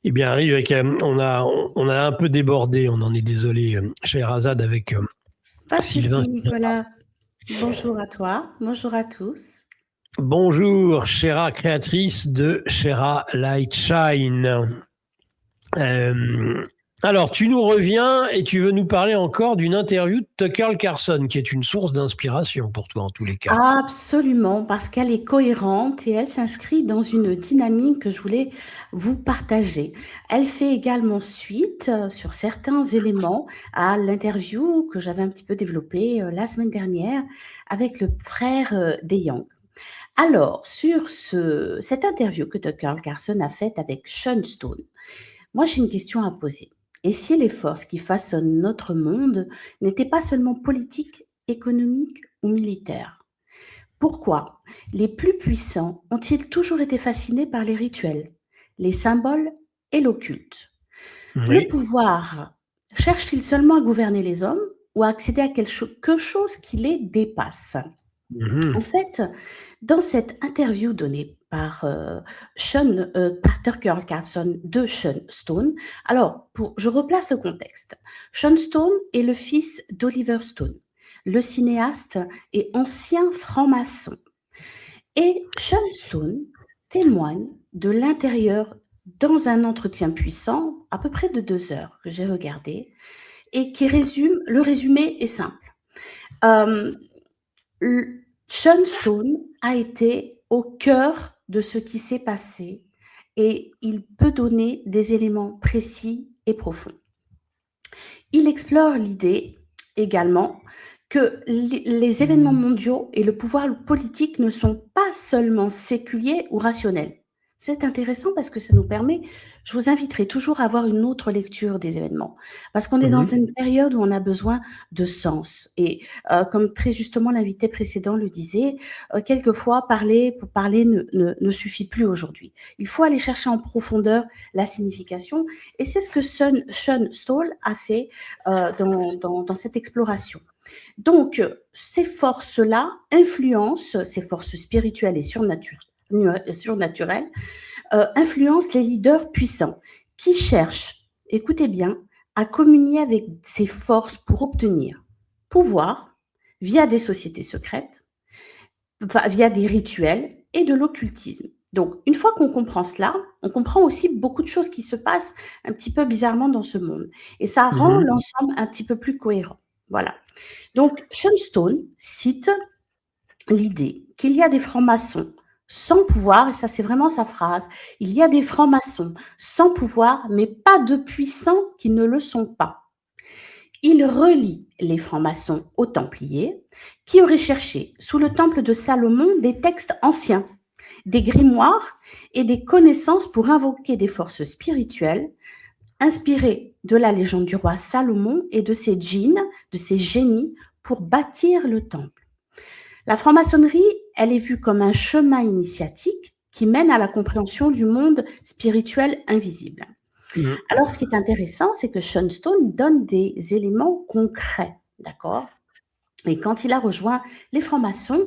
Eh bien, Rick, on a un peu débordé, on en est désolé, Scheherazade, avec Pas de Sylvain. souci, Nicolas. Bonjour à toi, bonjour à tous. Bonjour, Shera, créatrice de Shera Light Shine. Euh, alors, tu nous reviens et tu veux nous parler encore d'une interview de Tucker Carlson, qui est une source d'inspiration pour toi en tous les cas. Absolument, parce qu'elle est cohérente et elle s'inscrit dans une dynamique que je voulais vous partager. Elle fait également suite sur certains éléments à l'interview que j'avais un petit peu développée la semaine dernière avec le frère des Young. Alors, sur cette interview que Tucker Carlson a faite avec Sean Stone, moi j'ai une question à poser. Et si les forces qui façonnent notre monde n'étaient pas seulement politiques, économiques ou militaires? Pourquoi les plus puissants ont-ils toujours été fascinés par les rituels, les symboles et l'occulte? Le Oui. pouvoir cherche-t-il seulement à gouverner les hommes ou à accéder à quelque chose qui les dépasse? En Mhm. fait, dans cette interview donnée par, par Tucker Carlson de Sean Stone, alors je replace le contexte. Sean Stone est le fils d'Oliver Stone, le cinéaste et ancien franc-maçon. Et Sean Stone témoigne de l'intérieur dans un entretien puissant, à peu près de 2 heures, que j'ai regardé et qui résume le résumé est simple. Hem, Sean Stone a été au cœur de ce qui s'est passé et il peut donner des éléments précis et profonds. Il explore l'idée également que les événements mondiaux et le pouvoir politique ne sont pas seulement séculiers ou rationnels. C'est intéressant parce que ça nous permet, je vous inviterai toujours à avoir une autre lecture des événements, parce qu'on est dans Mhm. une période où on a besoin de sens. Et comme très justement l'invité précédent le disait, quelquefois parler pour parler ne suffit plus aujourd'hui. Il faut aller chercher en profondeur la signification, et c'est ce que Sean Stoll a fait dans cette exploration. Donc, ces forces-là influencent, ces forces spirituelles et surnaturelles, influencent les leaders puissants qui cherchent, écoutez bien, à communier avec ces forces pour obtenir pouvoir via des sociétés secrètes, via des rituels et de l'occultisme. Donc, une fois qu'on comprend cela, on comprend aussi beaucoup de choses qui se passent un petit peu bizarrement dans ce monde. Et ça rend Mhm. l'ensemble un petit peu plus cohérent. Voilà. Donc, Sean Stone cite l'idée qu'il y a des francs-maçons sans pouvoir, et ça c'est vraiment sa phrase, il y a des francs-maçons sans pouvoir, mais pas de puissants qui ne le sont pas. Il relie les francs-maçons aux Templiers, qui auraient cherché, sous le temple de Salomon, des textes anciens, des grimoires et des connaissances pour invoquer des forces spirituelles inspirées de la légende du roi Salomon et de ses djinns, de ses génies, pour bâtir le temple. La franc-maçonnerie, elle est vue comme un chemin initiatique qui mène à la compréhension du monde spirituel invisible. Mhm. Alors, ce qui est intéressant, c'est que Sean Stone donne des éléments concrets, d'accord? Et quand il a rejoint les francs-maçons,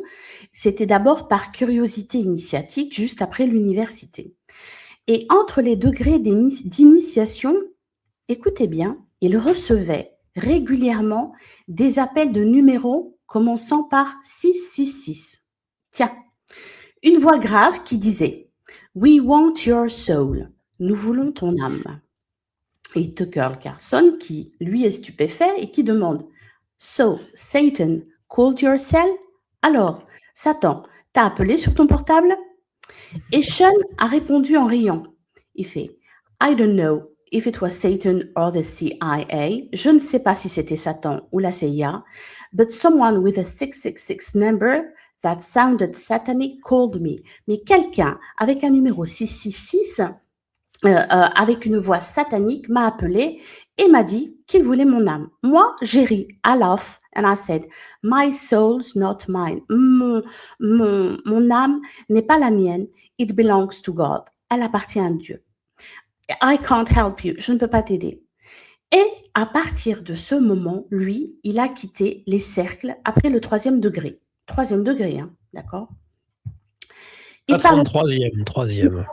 c'était d'abord par curiosité initiatique, juste après l'université. Et entre les degrés d'initiation, écoutez bien, il recevait régulièrement des appels de numéros commençant par 666. Tiens, une voix grave qui disait We want your soul. Nous voulons ton âme. Et Tucker Carlson, qui lui est stupéfait et qui demande So, Satan called your cell? Alors, Satan, t'as appelé sur ton portable? Et Sean a répondu en riant. Il fait I don't know if it was Satan or the CIA. Je ne sais pas si c'était Satan ou la CIA, but someone with a 666 number that sounded satanic called me. Mais quelqu'un avec un numéro 666 avec une voix satanique, m'a appelé et m'a dit qu'il voulait mon âme. Moi, j'ai ri, I laughed, and I said, my soul's not mine. Mon âme n'est pas la mienne. It belongs to God. Elle appartient à Dieu. I can't help you. Je ne peux pas t'aider. Et à partir de ce moment, lui, il a quitté les cercles après le 3e degré. 3e degré, hein, d'accord? Il parle troisième.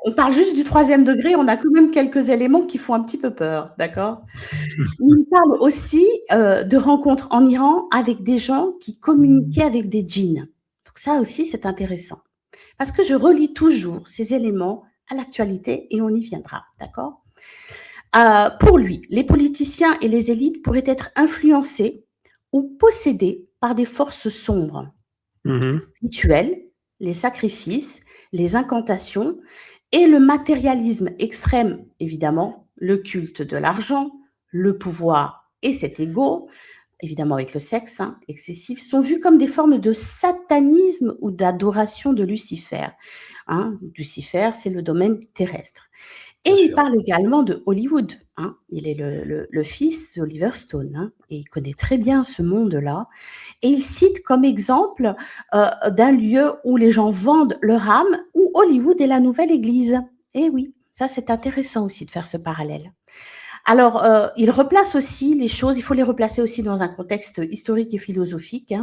On parle juste du 3e degré, on a quand même quelques éléments qui font un petit peu peur, d'accord? Il parle aussi de rencontres en Iran avec des gens qui communiquaient avec des djinns. Donc ça aussi, c'est intéressant. Parce que je relie toujours ces éléments à l'actualité et on y viendra, d'accord? Pour lui, les politiciens et les élites pourraient être influencés ou possédés par des forces sombres, rituels, les sacrifices, les incantations et le matérialisme extrême, évidemment, le culte de l'argent, le pouvoir et cet ego, évidemment avec le sexe excessif, sont vus comme des formes de satanisme ou d'adoration de Lucifer. Lucifer, c'est le domaine terrestre. Et il parle également de Hollywood. Il est le fils d'Oliver Stone et il connaît très bien ce monde-là. Et il cite comme exemple d'un lieu où les gens vendent leur âme, où Hollywood est la nouvelle église. Et oui, ça c'est intéressant aussi de faire ce parallèle. Alors, il replace aussi les choses, il faut les replacer aussi dans un contexte historique et philosophique.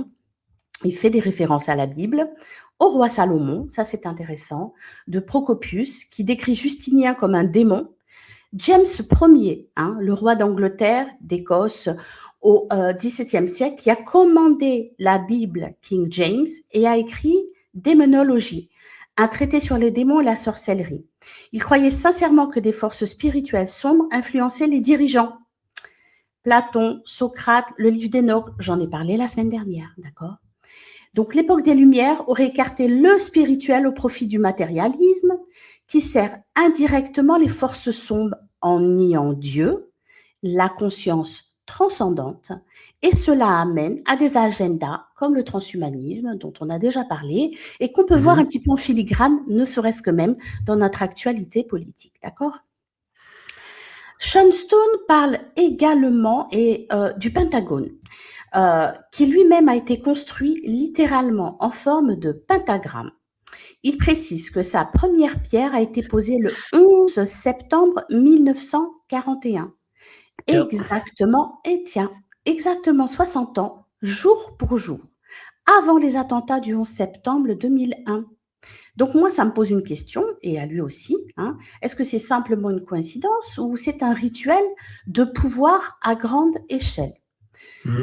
Il fait des références à la Bible, au roi Salomon, ça c'est intéressant, de Procopius, qui décrit Justinien comme un démon, James Ier, le roi d'Angleterre, d'Écosse, au XVIIe siècle, qui a commandé la Bible King James et a écrit Démonologie, un traité sur les démons et la sorcellerie. Il croyait sincèrement que des forces spirituelles sombres influençaient les dirigeants. Platon, Socrate, le livre d'Enoch, j'en ai parlé la semaine dernière, d'accord ? Donc, l'époque des Lumières aurait écarté le spirituel au profit du matérialisme, qui sert indirectement les forces sombres en niant Dieu, la conscience transcendante, et cela amène à des agendas comme le transhumanisme, dont on a déjà parlé, et qu'on peut voir un petit peu en filigrane, ne serait-ce que même dans notre actualité politique, d'accord ? Sean Stone parle également du Pentagone, qui lui-même a été construit littéralement en forme de pentagramme. Il précise que sa première pierre a été posée le 11 septembre 1941. Exactement 60 ans, jour pour jour, avant les attentats du 11 septembre 2001. Donc moi, ça me pose une question, et à lui aussi, est-ce que c'est simplement une coïncidence ou c'est un rituel de pouvoir à grande échelle ?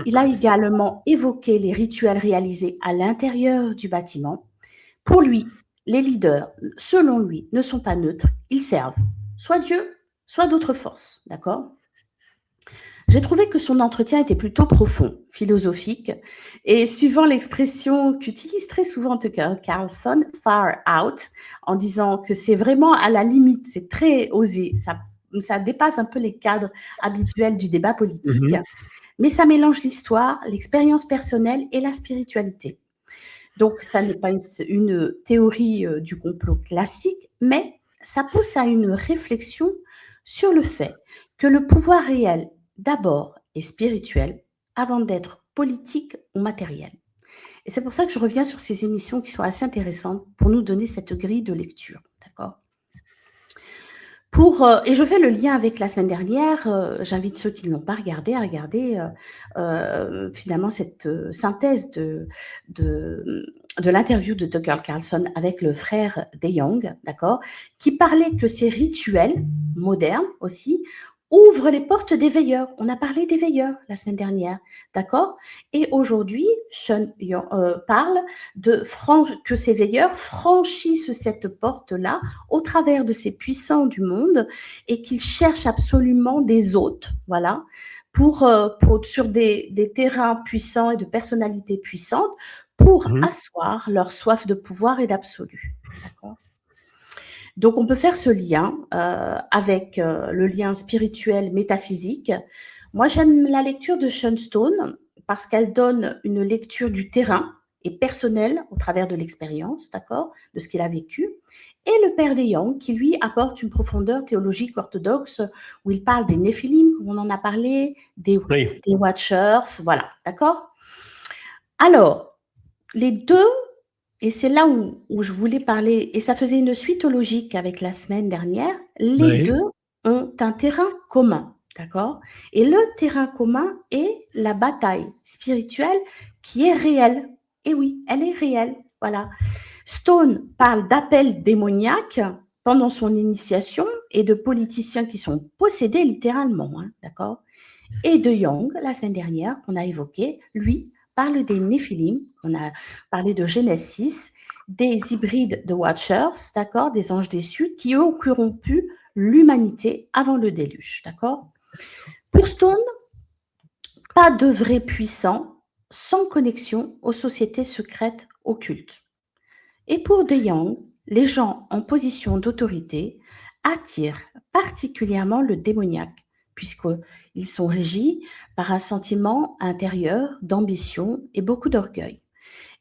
Il a également évoqué les rituels réalisés à l'intérieur du bâtiment. Pour lui, les leaders, selon lui, ne sont pas neutres, ils servent soit Dieu, soit d'autres forces, d'accord ? J'ai trouvé que son entretien était plutôt profond, philosophique, et suivant l'expression qu'utilise très souvent Tucker Carlson, far out, en disant que c'est vraiment à la limite, c'est très osé, ça dépasse un peu les cadres habituels du débat politique, mais ça mélange l'histoire, l'expérience personnelle et la spiritualité. Donc, ça n'est pas une théorie du complot classique, mais ça pousse à une réflexion sur le fait que le pouvoir réel, d'abord, est spirituel avant d'être politique ou matériel. Et c'est pour ça que je reviens sur ces émissions qui sont assez intéressantes pour nous donner cette grille de lecture, d'accord ? Et je fais le lien avec la semaine dernière, j'invite ceux qui ne l'ont pas regardé à regarder finalement cette synthèse de l'interview de Tucker Carlson avec le frère DeYoung, d'accord, qui parlait que ces rituels modernes aussi ouvrent les portes des veilleurs. On a parlé des veilleurs la semaine dernière, d'accord ? Et aujourd'hui, Sean parle que ces veilleurs franchissent cette porte-là au travers de ces puissants du monde et qu'ils cherchent absolument des hôtes, voilà, sur des terrains puissants et de personnalités puissantes pour asseoir leur soif de pouvoir et d'absolu, d'accord ? Donc, on peut faire ce lien avec le lien spirituel, métaphysique. Moi, j'aime la lecture de Sean Stone parce qu'elle donne une lecture du terrain et personnelle au travers de l'expérience, d'accord, de ce qu'il a vécu. Et le père DeYoung qui, lui, apporte une profondeur théologique orthodoxe où il parle des Néphilim, comme on en a parlé, des Watchers, voilà, d'accord ? Alors, les deux, et c'est là où je voulais parler, et ça faisait une suite logique avec la semaine dernière, les deux ont un terrain commun, d'accord ? Et le terrain commun est la bataille spirituelle qui est réelle. Et oui, elle est réelle, voilà. Stone parle d'appels démoniaques pendant son initiation et de politiciens qui sont possédés littéralement, hein, d'accord? Et de Young, la semaine dernière, qu'on a évoqué, lui, parle des Néphilim, on a parlé de Genesis, des hybrides de Watchers, d'accord, des anges déçus, qui eux ont corrompu l'humanité avant le déluge, d'accord? Pour Stone, pas de vrai puissant sans connexion aux sociétés secrètes occultes. Et pour De Young, les gens en position d'autorité attirent particulièrement le démoniaque, puisqu'ils sont régis par un sentiment intérieur d'ambition et beaucoup d'orgueil.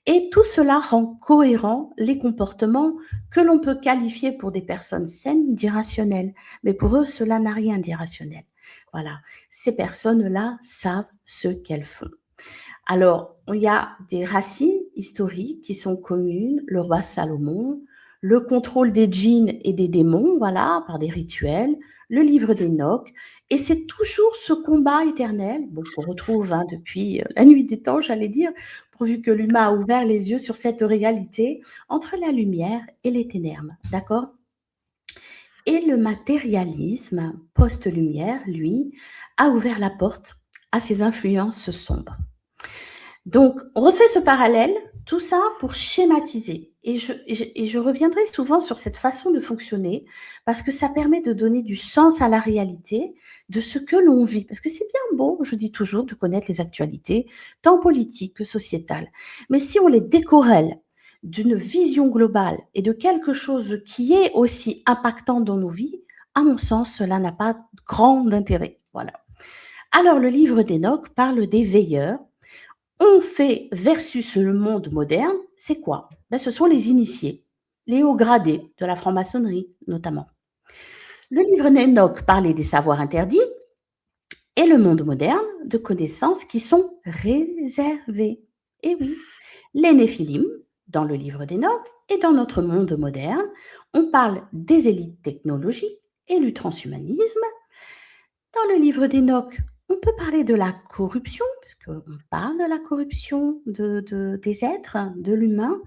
Et tout cela rend cohérent les comportements que l'on peut qualifier pour des personnes saines d'irrationnels. Mais pour eux, cela n'a rien d'irrationnel. Voilà, ces personnes-là savent ce qu'elles font. Alors, il y a des racines historiques qui sont communes, le roi Salomon, le contrôle des djinns et des démons, voilà, par des rituels, le livre d'Enoch, et c'est toujours ce combat éternel, bon, qu'on retrouve depuis la nuit des temps, j'allais dire, pourvu que l'humain a ouvert les yeux sur cette réalité entre la lumière et les ténèbres, d'accord? Et le matérialisme post-lumière, lui, a ouvert la porte à ces influences sombres. Donc, on refait ce parallèle, tout ça pour schématiser. Et je reviendrai souvent sur cette façon de fonctionner parce que ça permet de donner du sens à la réalité de ce que l'on vit. Parce que c'est bien beau, je dis toujours, de connaître les actualités, tant politiques que sociétales. Mais si on les décorrèle d'une vision globale et de quelque chose qui est aussi impactant dans nos vies, à mon sens, cela n'a pas grand intérêt. Voilà. Alors, le livre d'Enoch parle des veilleurs. On fait versus le monde moderne, c'est quoi? Ben, ce sont les initiés, les hauts gradés de la franc-maçonnerie notamment. Le livre d'Enoch parlait des savoirs interdits et le monde moderne de connaissances qui sont réservées. Et oui, les Néphilim, dans le livre d'Enoch et dans notre monde moderne, on parle des élites technologiques et du transhumanisme. Dans le livre d'Enoch, on peut parler de la corruption, puisqu'on parle de la corruption des êtres, de l'humain.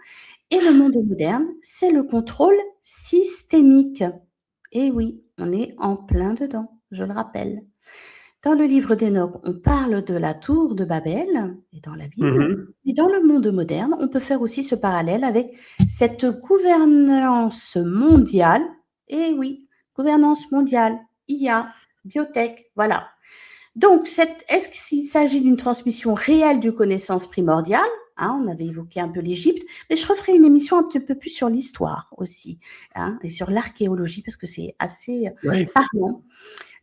Et le monde moderne, c'est le contrôle systémique. Et oui, on est en plein dedans, je le rappelle. Dans le livre d'Enoch, on parle de la tour de Babel, et dans la Bible. Et dans le monde moderne, on peut faire aussi ce parallèle avec cette gouvernance mondiale. Et oui, gouvernance mondiale, IA, biotech, voilà. Donc, est-ce qu'il s'agit d'une transmission réelle de connaissances primordiales? Hein, on avait évoqué un peu l'Égypte, mais je referai une émission un petit peu plus sur l'histoire aussi, hein, et sur l'archéologie, parce que c'est assez parlant.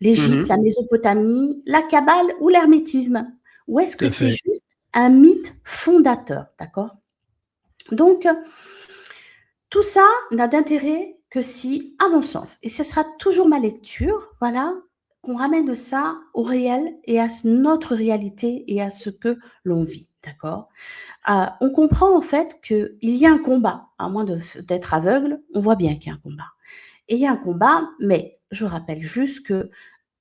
L'Égypte, la Mésopotamie, la Kabbale ou l'hermétisme? Ou est-ce que c'est juste un mythe fondateur, d'accord? Donc, tout ça n'a d'intérêt que si, à mon sens, et ce sera toujours ma lecture, voilà, qu'on ramène ça au réel et à notre réalité et à ce que l'on vit, d'accord? On comprend en fait qu'il y a un combat, à moins d'être aveugle, on voit bien qu'il y a un combat. Et il y a un combat, mais je rappelle juste que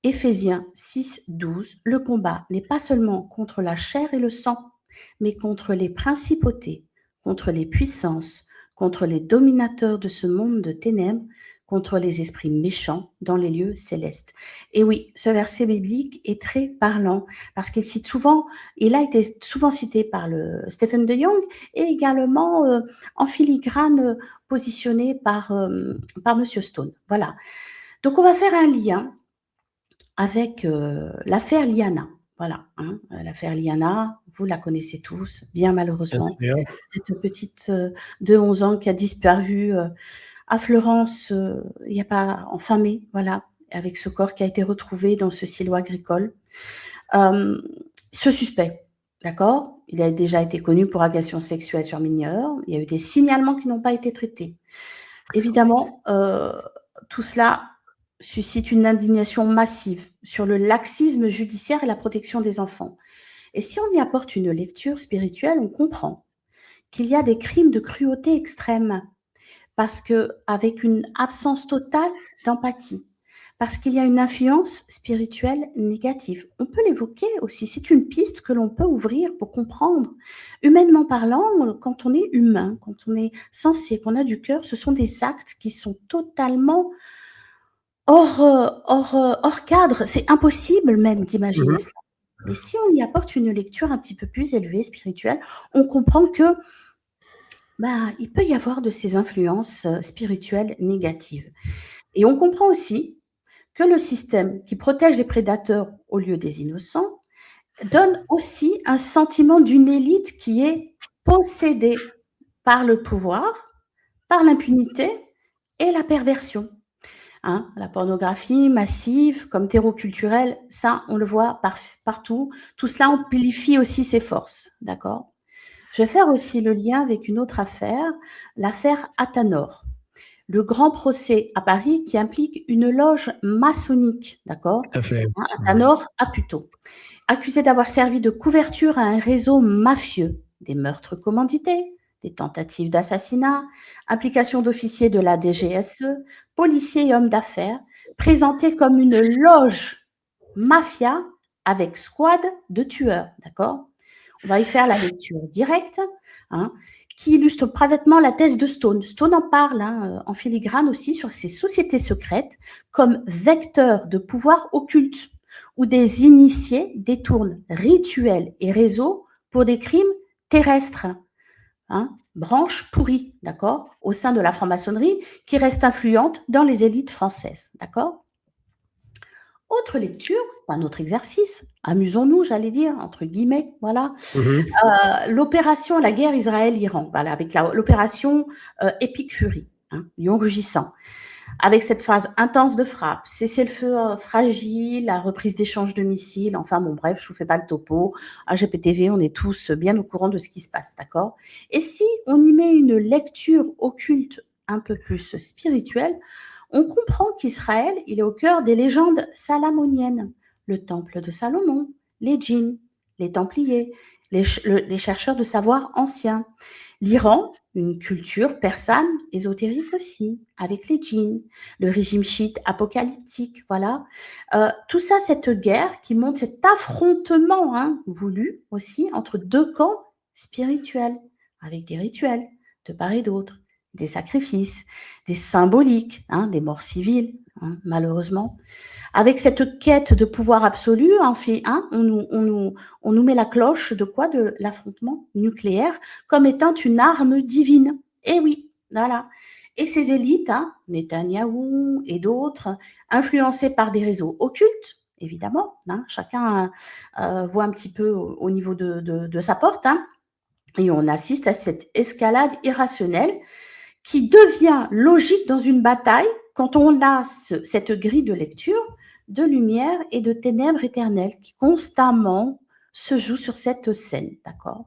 Éphésiens 6, 12, le combat n'est pas seulement contre la chair et le sang, mais contre les principautés, contre les puissances, contre les dominateurs de ce monde de ténèbres, contre les esprits méchants dans les lieux célestes. Et oui, ce verset biblique est très parlant parce qu'il cite souvent, il a été souvent cité par le Stephen de Young et également en filigrane positionné par Monsieur Stone. Voilà. Donc on va faire un lien avec l'affaire Liana. Voilà, hein, l'affaire Liana, vous la connaissez tous, bien malheureusement. Cette petite de 11 ans qui a disparu à Florence, il n'y a pas, en fin mai, voilà, avec ce corps qui a été retrouvé dans ce silo agricole. Ce suspect, d'accord, il a déjà été connu pour agression sexuelle sur mineurs, il y a eu des signalements qui n'ont pas été traités. Évidemment, tout cela suscite une indignation massive sur le laxisme judiciaire et la protection des enfants. Et si on y apporte une lecture spirituelle, on comprend qu'il y a des crimes de cruauté extrême, parce qu'avec une absence totale d'empathie, Parce qu'il y a une influence spirituelle négative. On peut l'évoquer aussi, c'est une piste que l'on peut ouvrir pour comprendre. Humainement parlant, quand on est humain, quand on est sensé, qu'on a du cœur, ce sont des actes qui sont totalement hors cadre. C'est impossible même d'imaginer Mhm. cela. Mais si on y apporte une lecture un petit peu plus élevée, spirituelle, on comprend que il peut y avoir de ces influences spirituelles négatives. Et on comprend aussi que le système qui protège les prédateurs au lieu des innocents donne aussi un sentiment d'une élite qui est possédée par le pouvoir, par l'impunité et la perversion. Hein, la pornographie massive comme terreau culturel, ça, on le voit partout. Tout cela amplifie aussi ses forces, d'accord? Je vais faire aussi le lien avec une autre affaire, l'affaire Athanor. Le grand procès à Paris qui implique une loge maçonnique, d'accord? Tout à fait. Hein, Athanor Aputo, accusé d'avoir servi de couverture à un réseau mafieux, des meurtres commandités, des tentatives d'assassinat, implication d'officiers de la DGSE, policiers et hommes d'affaires, présenté comme une loge mafia avec squad de tueurs, d'accord? On va y faire la lecture directe, hein, qui illustre parfaitement la thèse de Stone. Stone en parle en filigrane aussi sur ces sociétés secrètes comme vecteurs de pouvoir occulte, où des initiés détournent rituels et réseaux pour des crimes terrestres. Hein, branche pourrie, d'accord, au sein de la franc-maçonnerie, qui reste influente dans les élites françaises, d'accord. Autre lecture, c'est un autre exercice, amusons-nous, j'allais dire, entre guillemets, voilà. Mhm. L'opération, la guerre Israël-Iran, voilà, avec l'opération Epic Fury, hein, lion rugissant, avec cette phase intense de frappe, cessez-le-feu fragile, la reprise d'échange de missiles, enfin bon bref, je vous fais pas le topo, à GPTV, on est tous bien au courant de ce qui se passe, d'accord? Et si on y met une lecture occulte un peu plus spirituelle, on comprend qu'Israël, il est au cœur des légendes salamoniennes, le temple de Salomon, les djinns, les templiers, les chercheurs de savoir anciens. L'Iran, une culture persane, ésotérique aussi, avec les djinns, le régime chiite apocalyptique, voilà. Tout ça, cette guerre qui montre cet affrontement voulu aussi entre deux camps spirituels, avec des rituels de part et d'autre, des sacrifices, des symboliques, des morts civiles, malheureusement. Avec cette quête de pouvoir absolu, on nous met la cloche de quoi? De l'affrontement nucléaire comme étant une arme divine. Et oui, voilà. Et ces élites, Netanyahou et d'autres, influencées par des réseaux occultes, évidemment, chacun voit un petit peu au niveau de sa porte, et on assiste à cette escalade irrationnelle qui devient logique dans une bataille quand on a cette grille de lecture de lumière et de ténèbres éternelles qui constamment se joue sur cette scène, d'accord?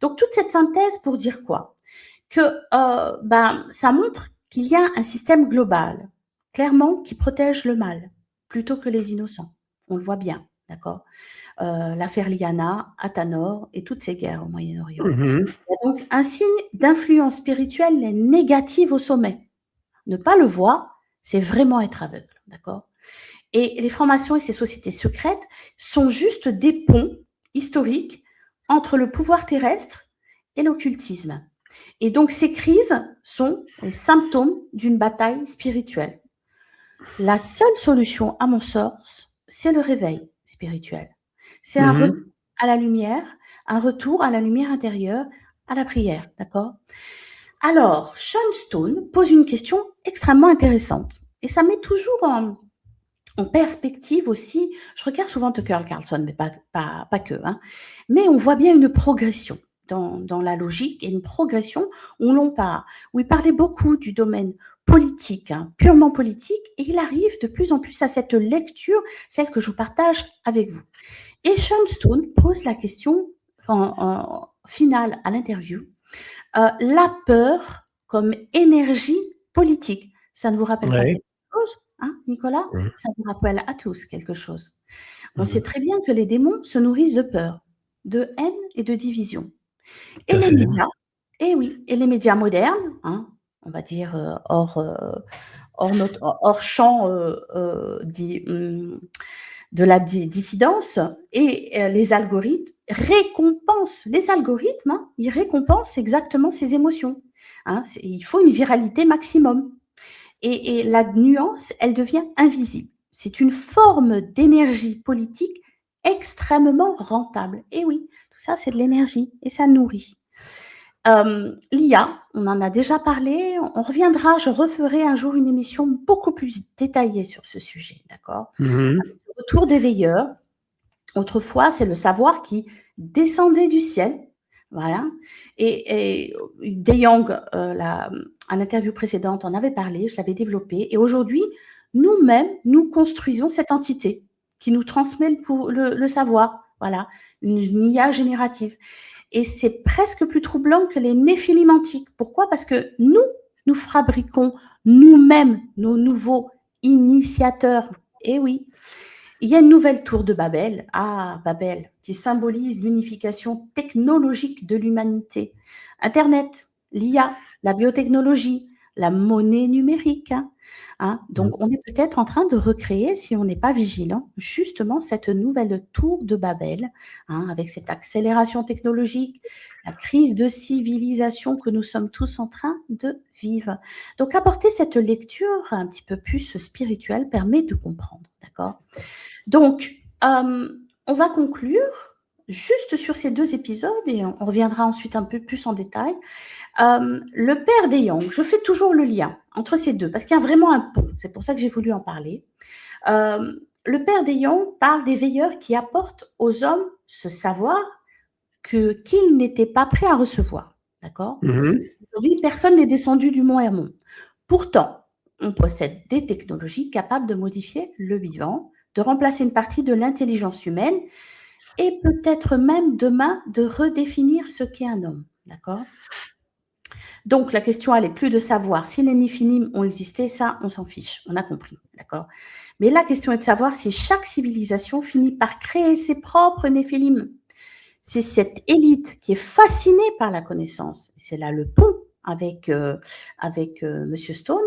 Donc toute cette synthèse pour dire quoi? Que ça montre qu'il y a un système global, clairement, qui protège le mal plutôt que les innocents. On le voit bien, d'accord? L'affaire Liana, Athanor et toutes ces guerres au Moyen-Orient. Mhm. Il y a donc un signe d'influence spirituelle négative au sommet. Ne pas le voir, c'est vraiment être aveugle, d'accord? Et les francs-maçons et ces sociétés secrètes sont juste des ponts historiques entre le pouvoir terrestre et l'occultisme. Et donc ces crises sont les symptômes d'une bataille spirituelle. La seule solution, à mon sens, c'est le réveil spirituel. C'est un retour Mhm. à la lumière, un retour à la lumière intérieure, à la prière, d'accord? Alors, Sean Stone pose une question extrêmement intéressante. Et ça met toujours en perspective aussi, je regarde souvent Tucker Carlson, mais pas que, mais on voit bien une progression dans la logique et une progression où il parlait beaucoup du domaine politique, purement politique, et il arrive de plus en plus à cette lecture, celle que je partage avec vous. Et Sean Stone pose la question en finale à l'interview, la peur comme énergie politique. Ça ne vous rappelle pas Ouais. quelque chose, Nicolas? Mhm. Ça vous rappelle à tous quelque chose. On sait Mhm. très bien que les démons se nourrissent de peur, de haine et de division. Tout Et à les fait. médias, et oui, et les médias modernes, on va dire, hors champ de la dissidence. Et les algorithmes récompensent. Les algorithmes, hein, ils récompensent exactement ces émotions. Hein, il faut une viralité maximum. Et la nuance, elle devient invisible. C'est une forme d'énergie politique extrêmement rentable. Et oui, tout ça, c'est de l'énergie et ça nourrit. L'IA, on en a déjà parlé, on reviendra, je referai un jour une émission beaucoup plus détaillée sur ce sujet, d'accord? Mhm. Le retour des veilleurs, autrefois, c'est le savoir qui descendait du ciel, voilà. Et De Jong, à l'interview précédente, en avait parlé, je l'avais développé. Et aujourd'hui, nous-mêmes, nous construisons cette entité qui nous transmet le savoir, voilà, une IA générative. Et c'est presque plus troublant que les néphilim antiques. Pourquoi? Parce que nous fabriquons nous-mêmes nos nouveaux initiateurs. Eh oui. Il y a une nouvelle tour de Babel, Babel, qui symbolise l'unification technologique de l'humanité. Internet, l'IA, la biotechnologie, la monnaie numérique. Donc, on est peut-être en train de recréer, si on n'est pas vigilant, justement cette nouvelle tour de Babel, avec cette accélération technologique, la crise de civilisation que nous sommes tous en train de vivre. Donc, apporter cette lecture un petit peu plus spirituelle permet de comprendre, d'accord? Donc, on va conclure juste sur ces 2 épisodes et on reviendra ensuite un peu plus en détail. Le père De Jong, je fais toujours le lien entre ces deux parce qu'il y a vraiment un pont. C'est pour ça que j'ai voulu en parler. Le père De Jong parle des veilleurs qui apportent aux hommes ce savoir qu'ils n'étaient pas prêts à recevoir. D'accord? Aujourd'hui, personne n'est descendu du mont Hermon. Pourtant, on possède des technologies capables de modifier le vivant, de remplacer une partie de l'intelligence humaine et peut-être même demain de redéfinir ce qu'est un homme. D'accord? Donc, la question, elle n'est plus de savoir si les néphilim ont existé, ça, on s'en fiche, on a compris, d'accord? Mais la question est de savoir si chaque civilisation finit par créer ses propres néphilim. C'est cette élite qui est fascinée par la connaissance, c'est là le pont avec Monsieur Stone,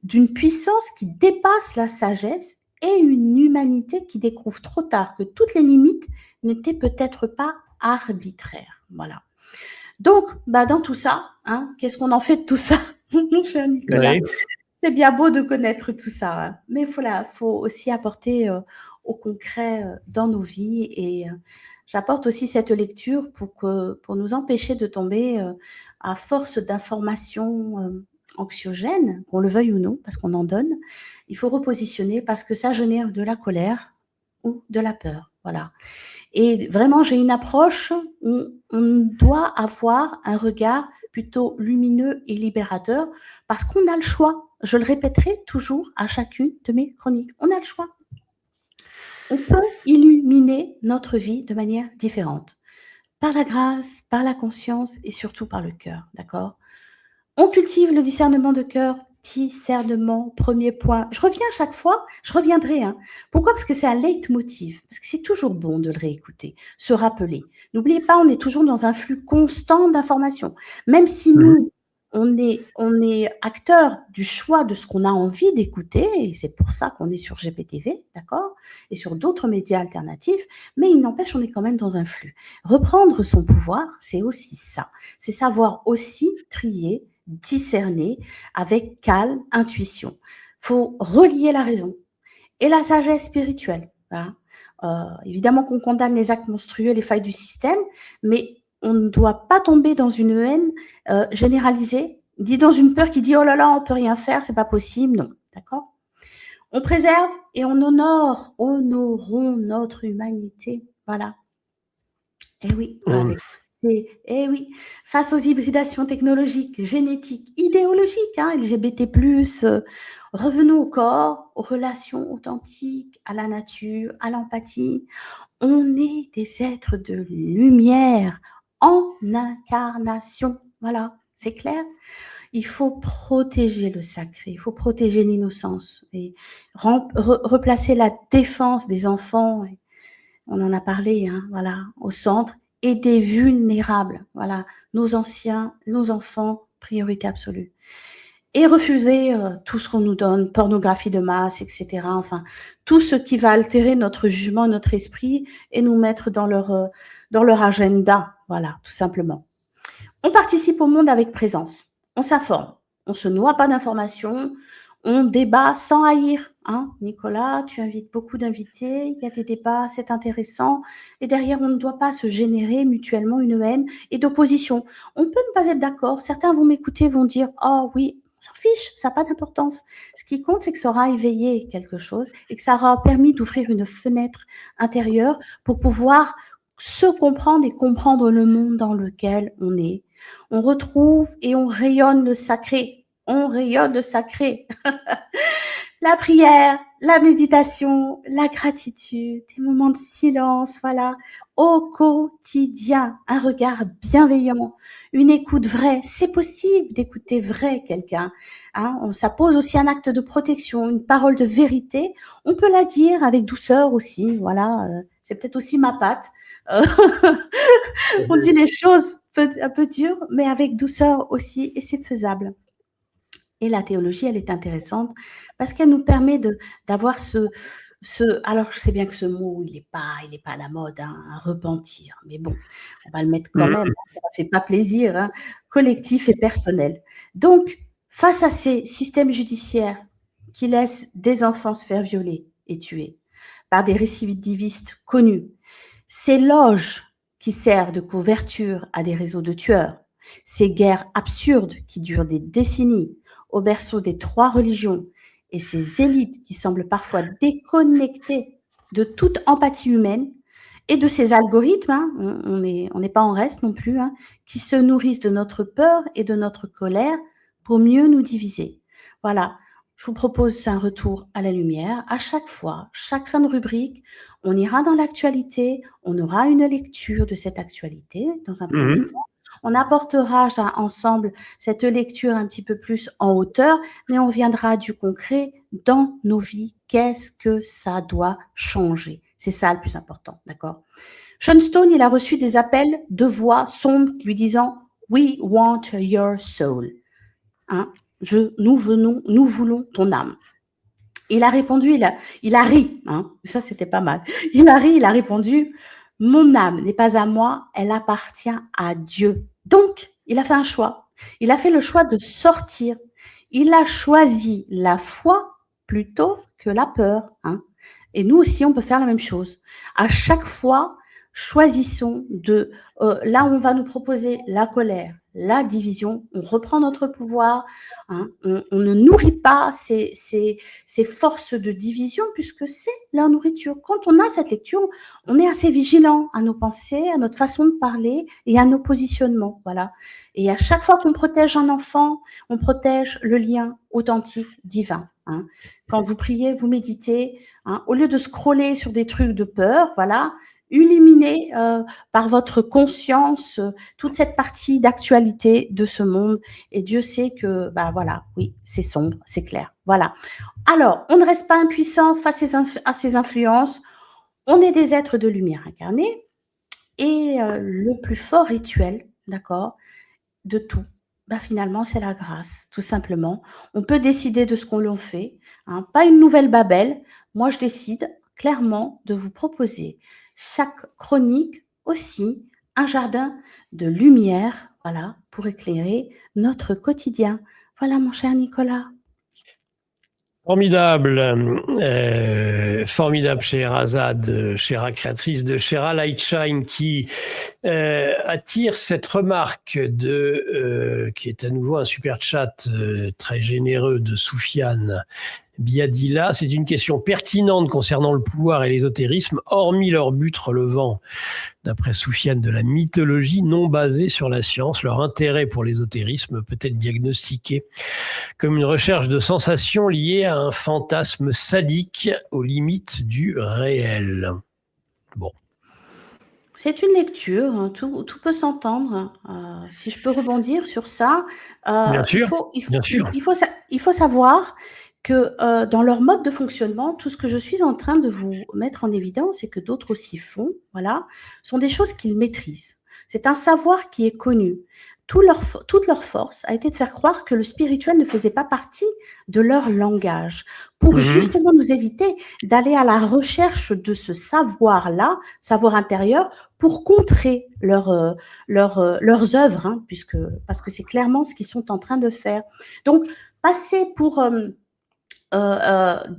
d'une puissance qui dépasse la sagesse et une humanité qui découvre trop tard que toutes les limites n'étaient peut-être pas arbitraires. Voilà. Donc, dans tout ça, qu'est-ce qu'on en fait de tout ça, mon cher Nicolas? Oui. C'est bien beau de connaître tout ça, mais il faut aussi apporter au concret dans nos vies. Et j'apporte aussi cette lecture pour nous empêcher de tomber à force d'informations anxiogènes, qu'on le veuille ou non, parce qu'on en donne. Il faut repositionner parce que ça génère de la colère ou de la peur. Voilà. Et vraiment, j'ai une approche où on doit avoir un regard plutôt lumineux et libérateur parce qu'on a le choix. Je le répéterai toujours à chacune de mes chroniques. On a le choix. On peut illuminer notre vie de manière différente. Par la grâce, par la conscience et surtout par le cœur. D'accord? On cultive le discernement de cœur. Discernement, premier point. Je reviens à chaque fois, je reviendrai. Pourquoi? Parce que c'est un leitmotiv, parce que c'est toujours bon de le réécouter, se rappeler. N'oubliez pas, on est toujours dans un flux constant d'informations. Même si nous, on est acteur du choix de ce qu'on a envie d'écouter, et c'est pour ça qu'on est sur GPTV, d'accord? Et sur d'autres médias alternatifs, mais il n'empêche, on est quand même dans un flux. Reprendre son pouvoir, c'est aussi ça. C'est savoir aussi trier, discerner avec calme, intuition. Il faut relier la raison et la sagesse spirituelle. Évidemment qu'on condamne les actes monstrueux, les failles du système, mais on ne doit pas tomber dans une haine généralisée, dans une peur qui dit « oh là là, on ne peut rien faire, c'est pas possible ». Non, d'accord? On préserve et on honore, honorons notre humanité. Voilà. Et oui, oui, face aux hybridations technologiques, génétiques, idéologiques, LGBT+, revenons au corps, aux relations authentiques, à la nature, à l'empathie. On est des êtres de lumière en incarnation. Voilà, c'est clair? Il faut protéger le sacré, il faut protéger l'innocence et replacer la défense des enfants. On en a parlé, voilà, au centre, et des vulnérables, voilà, nos anciens, nos enfants, priorité absolue. et refuser tout ce qu'on nous donne, pornographie de masse, etc. Enfin, tout ce qui va altérer notre jugement, notre esprit et nous mettre dans leur agenda. Voilà, tout simplement. On participe au monde avec présence. On s'informe. On ne se noie pas d'informations. On débat sans haïr. Hein, Nicolas, tu invites beaucoup d'invités. Il y a des débats, c'est intéressant. Et derrière, on ne doit pas se générer mutuellement une haine et d'opposition. On peut ne pas être d'accord. Certains vont m'écouter, vont dire « Oh oui, on s'en fiche, ça n'a pas d'importance. » Ce qui compte, c'est que ça aura éveillé quelque chose et que ça aura permis d'ouvrir une fenêtre intérieure pour pouvoir se comprendre et comprendre le monde dans lequel on est. On retrouve et on rayonne le sacré. On rayonne le sacré. La prière, la méditation, la gratitude, des moments de silence, voilà, au quotidien, un regard bienveillant, une écoute vraie. C'est possible d'écouter vrai quelqu'un. Hein, ça pose aussi un acte de protection, une parole de vérité. On peut la dire avec douceur aussi. Voilà, c'est peut-être aussi ma patte. On dit les choses un peu dures, mais avec douceur aussi, et c'est faisable. Et la théologie, elle est intéressante parce qu'elle nous permet d'avoir alors je sais bien que ce mot, il est pas à la mode, hein, repentir, mais bon, on va le mettre quand même, ça ne fait pas plaisir, hein, collectif et personnel. Donc, face à ces systèmes judiciaires qui laissent des enfants se faire violer et tuer par des récidivistes connus, ces loges qui servent de couverture à des réseaux de tueurs, ces guerres absurdes qui durent des décennies au berceau des 3 religions et ces élites qui semblent parfois déconnectées de toute empathie humaine et de ces algorithmes, hein, on n'est pas en reste non plus, hein, qui se nourrissent de notre peur et de notre colère pour mieux nous diviser. Voilà, je vous propose un retour à la lumière. À chaque fois, chaque fin de rubrique, on ira dans l'actualité, on aura une lecture de cette actualité dans un premier temps. On apportera ensemble cette lecture un petit peu plus en hauteur, mais on viendra du concret dans nos vies. Qu'est-ce que ça doit changer? C'est ça le plus important, d'accord? Sean Stone, il a reçu des appels de voix sombres lui disant « We want your soul hein, ». Nous voulons ton âme. Il a répondu, il a ri, hein, ça c'était pas mal. Il a répondu « Mon âme n'est pas à moi, elle appartient à Dieu ». Donc, il a fait un choix. Il a fait le choix de sortir. Il a choisi la foi plutôt que la peur. Hein. Et nous aussi, on peut faire la même chose. À chaque fois, choisissons là où on va nous proposer la colère, la division, on reprend notre pouvoir, hein, on ne nourrit pas ces forces de division puisque c'est leur nourriture. Quand on a cette lecture, on est assez vigilant à nos pensées, à notre façon de parler et à nos positionnements. Voilà. Et à chaque fois qu'on protège un enfant, on protège le lien authentique divin. Hein. Quand vous priez, vous méditez, hein, au lieu de scroller sur des trucs de peur, voilà, éliminez par votre conscience toute cette partie d'actualité de ce monde. Et Dieu sait que, voilà, oui, c'est sombre, c'est clair. Voilà. Alors, on ne reste pas impuissant face à ces influences. On est des êtres de lumière incarnés. Et le plus fort rituel, d'accord, de tout, finalement, c'est la grâce, tout simplement. On peut décider de ce qu'on l'en fait. Hein, pas une nouvelle Babel. Moi, je décide clairement de vous proposer chaque chronique aussi un jardin de lumière, voilà, pour éclairer notre quotidien. Voilà, mon cher Nicolas. Formidable, formidable Scheherazade, chère créatrice de Shera Lightshine, qui attire cette remarque qui est à nouveau un super chat très généreux de Soufiane Biadila. C'est une question pertinente concernant le pouvoir et l'ésotérisme, hormis leur but relevant, d'après Soufiane, de la mythologie non basée sur la science. Leur intérêt pour l'ésotérisme peut être diagnostiqué comme une recherche de sensations liées à un fantasme sadique aux limites du réel. Bon. C'est une lecture, hein, tout peut s'entendre. Si je peux rebondir sur ça, Bien sûr, il faut savoir que dans leur mode de fonctionnement, tout ce que je suis en train de vous mettre en évidence et que d'autres aussi font, voilà, sont des choses qu'ils maîtrisent. C'est un savoir qui est connu. toute leur force a été de faire croire que le spirituel ne faisait pas partie de leur langage, pour justement nous éviter d'aller à la recherche de ce savoir-là, savoir intérieur, pour contrer leurs œuvres, hein, parce que c'est clairement ce qu'ils sont en train de faire. Donc, passer pour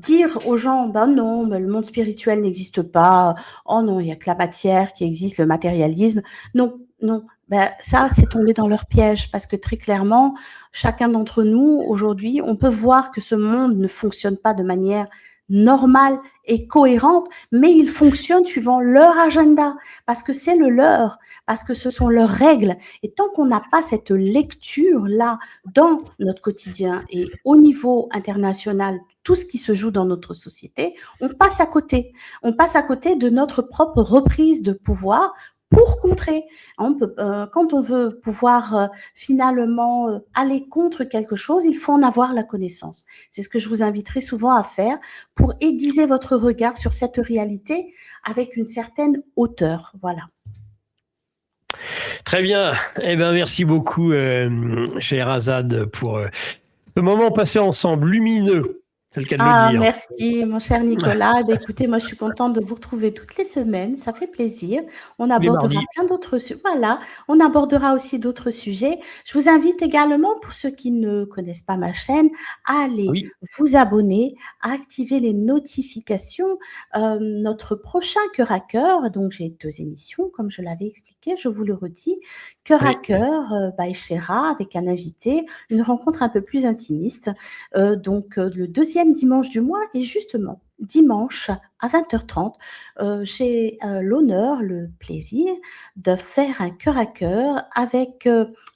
dire aux gens, ben non, le monde spirituel n'existe pas, oh non, il n'y a que la matière qui existe, le matérialisme. Non, non, ben ça, c'est tomber dans leur piège, parce que très clairement, chacun d'entre nous, aujourd'hui, on peut voir que ce monde ne fonctionne pas de manière normale et cohérente, mais il fonctionne suivant leur agenda, parce que c'est le leur, parce que ce sont leurs règles. Et tant qu'on n'a pas cette lecture-là dans notre quotidien et au niveau international, tout ce qui se joue dans notre société, on passe à côté. On passe à côté de notre propre reprise de pouvoir pour contrer. Quand on veut pouvoir finalement aller contre quelque chose, il faut en avoir la connaissance. C'est ce que je vous inviterai souvent à faire pour aiguiser votre regard sur cette réalité avec une certaine hauteur. Voilà. Très bien. Eh ben, merci beaucoup, Scheherazade, pour ce moment passé ensemble, lumineux. C'est le cas de le dire. Merci, mon cher Nicolas. Eh bien, écoutez, moi, je suis contente de vous retrouver toutes les semaines. Ça fait plaisir. On abordera plein d'autres sujets. Voilà, on abordera aussi d'autres sujets. Je vous invite également, pour ceux qui ne connaissent pas ma chaîne, à aller vous abonner, à activer les notifications. Notre prochain Cœur à Cœur, donc j'ai 2 émissions, comme je l'avais expliqué, je vous le redis. Cœur à Cœur, by Shera, avec un invité, une rencontre un peu plus intimiste. Donc, le 2e dimanche du mois, et justement, dimanche à 20h30, j'ai l'honneur, le plaisir de faire un cœur à cœur avec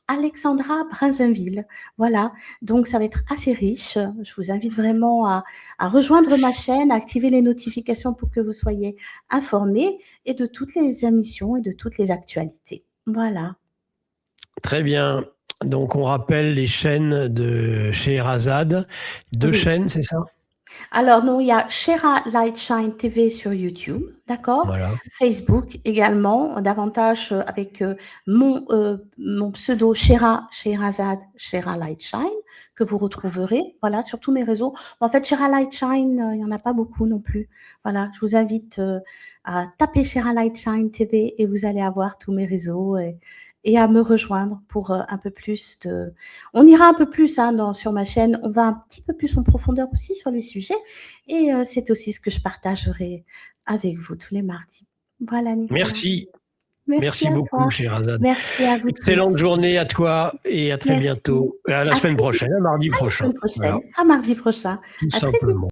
Alexandra Brinzinville. Voilà, donc ça va être assez riche. Je vous invite vraiment à rejoindre ma chaîne, à activer les notifications pour que vous soyez informés et de toutes les émissions et de toutes les actualités. Voilà. Très bien. Donc, on rappelle les chaînes de Scheherazade. 2 chaînes, c'est ça? Alors non, il y a Shera Lightshine TV sur YouTube, d'accord? Voilà. Facebook également, davantage avec mon pseudo Scheherazade, Shera Lightshine, que vous retrouverez, voilà, sur tous mes réseaux. En fait, Shera Lightshine, il n'y en a pas beaucoup non plus. Voilà, je vous invite à taper Shera Lightshine TV et vous allez avoir tous mes réseaux et à me rejoindre pour un peu plus de... On ira un peu plus sur ma chaîne, on va un petit peu plus en profondeur aussi sur les sujets, et c'est aussi ce que je partagerai avec vous tous les mardis. Voilà, Nicolas. Merci. Merci beaucoup, Scheherazade. Merci à vous. Excellente journée à toi et à très bientôt. À la semaine prochaine, à mardi prochain. À mardi prochain. Tout simplement.